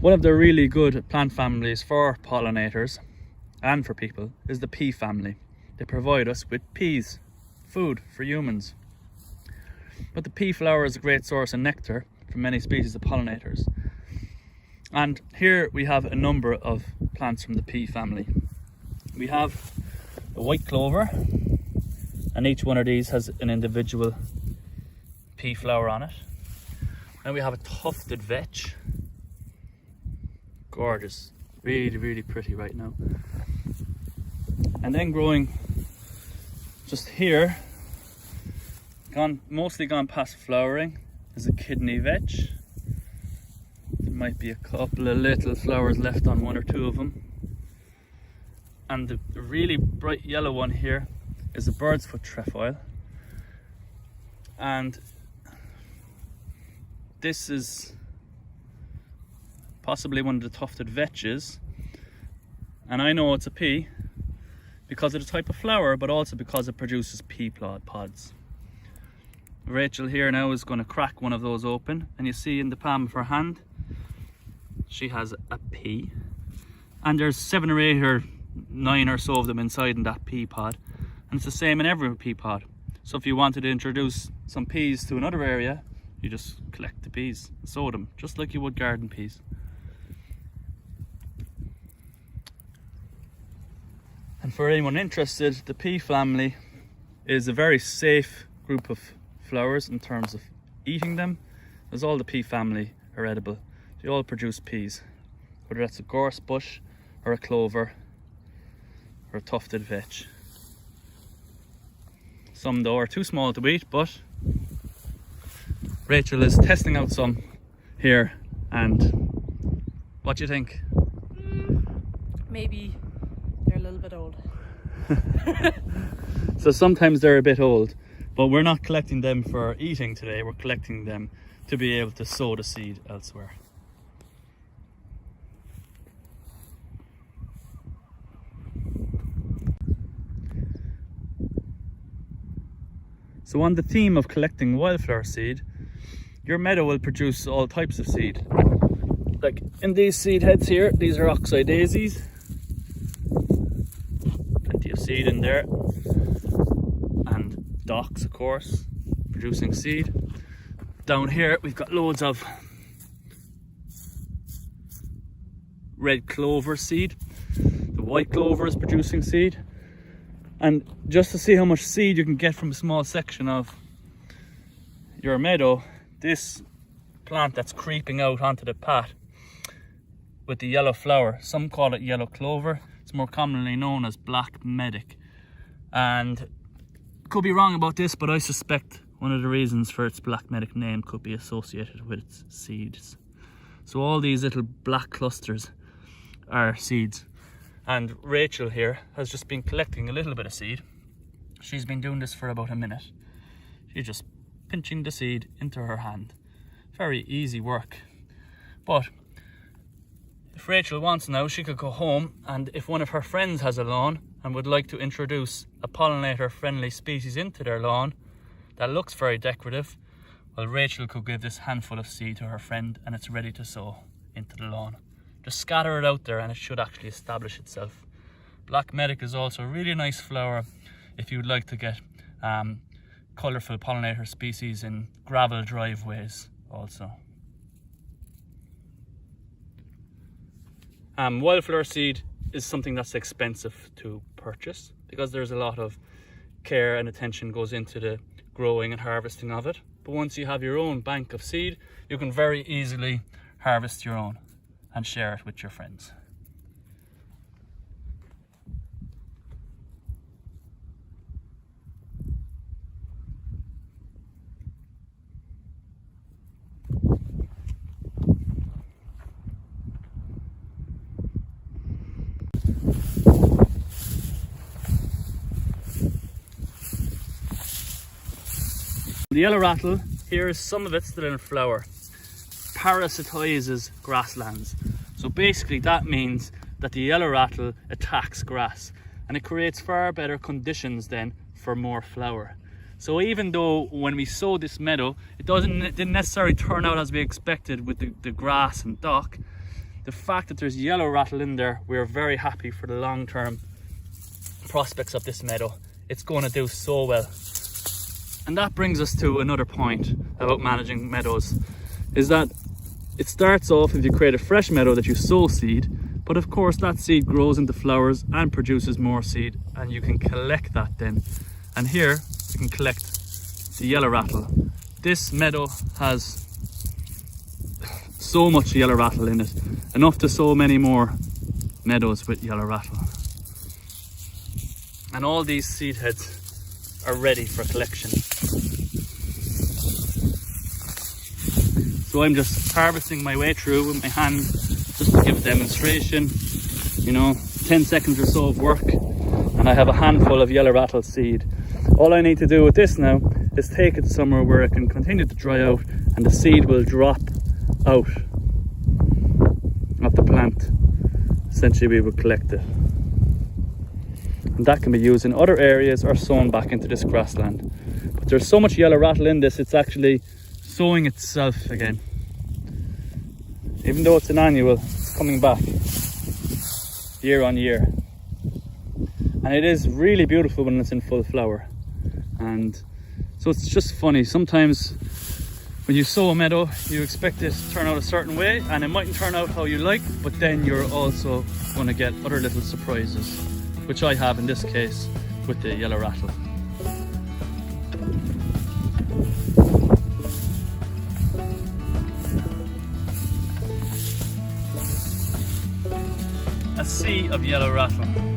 One of the really good plant families for pollinators and for people is the pea family. They provide us with peas, food for humans. But the pea flower is a great source of nectar for many species of pollinators. And here we have a number of plants from the pea family. We have a white clover, and each one of these has an individual pea flower on it. Then we have a tufted vetch. Gorgeous, really, really pretty right now. And then growing just here, mostly gone past flowering, is a kidney vetch. There might be a couple of little flowers left on one or two of them. And the really bright yellow one here is a bird's foot trefoil. And this is possibly one of the tufted vetches. And I know it's a pea because of the type of flower, but also because it produces pea pods. Rachel here now is going to crack one of those open, and you see in the palm of her hand she has a pea, and there's 7 or 8 or 9 or so of them inside in that pea pod, and it's the same in every pea pod. So if you wanted to introduce some peas to another area, you just collect the peas and sow them just like you would garden peas. And for anyone interested, the pea family is a very safe group of flowers in terms of eating them, as all the pea family are edible. They all produce peas, whether that's a gorse bush or a clover or a tufted vetch. Some though are too small to eat, but Rachel is testing out some here, and what do you think? Maybe they're a little bit old. So sometimes they're a bit old, but we're not collecting them for eating today, we're collecting them to be able to sow the seed elsewhere. So on the theme of collecting wildflower seed, your meadow will produce all types of seed. Like in these seed heads here, these are oxeye daisies. Plenty of seed in there. And docks, of course, producing seed. Down here we've got loads of red clover seed. The white clover is producing seed. And just to see how much seed you can get from a small section of your meadow, this plant that's creeping out onto the path with the yellow flower, some call it yellow clover, it's more commonly known as black medic. And could be wrong about this, but I suspect one of the reasons for its black medic name could be associated with its seeds. So all these little black clusters are seeds. And Rachel here has just been collecting a little bit of seed. She's been doing this for about a minute. She's just pinching the seed into her hand. Very easy work. But if Rachel wants now, she could go home, and if one of her friends has a lawn and would like to introduce a pollinator friendly species into their lawn that looks very decorative, well, Rachel could give this handful of seed to her friend and it's ready to sow into the lawn. Just scatter it out there and it should actually establish itself. Black medic is also a really nice flower if you'd like to get colourful pollinator species in gravel driveways also. Wildflower seed is something that's expensive to purchase because there's a lot of care and attention goes into the growing and harvesting of it. But once you have your own bank of seed, you can very easily harvest your own and share it with your friends. The yellow rattle, here is some of it still in flower. Parasitizes grasslands. So basically that means that the yellow rattle attacks grass and it creates far better conditions then for more flower. So even though when we sowed this meadow, it didn't necessarily turn out as we expected with the grass and dock, the fact that there's yellow rattle in there, we're very happy for the long-term prospects of this meadow. It's going to do so well. And that brings us to another point about managing meadows, is that it starts off if you create a fresh meadow that you sow seed, but of course that seed grows into flowers and produces more seed, and you can collect that then. And here you can collect the yellow rattle. This meadow has so much yellow rattle in it, enough to sow many more meadows with yellow rattle. And all these seed heads are ready for collection. So I'm just harvesting my way through with my hand, just to give a demonstration. You know, 10 seconds or so of work, and I have a handful of yellow rattle seed. All I need to do with this now is take it somewhere where it can continue to dry out, and the seed will drop out of the plant. Essentially we will collect it, and that can be used in other areas or sown back into this grassland. But there's so much yellow rattle in this, it's actually sowing itself again. Even though it's an annual, it's coming back year on year. And it is really beautiful when it's in full flower. And so it's just funny, sometimes when you sow a meadow, you expect it to turn out a certain way, and it mightn't turn out how you like, but then you're also going to get other little surprises, which I have in this case with the yellow rattle. A sea of yellow rattle.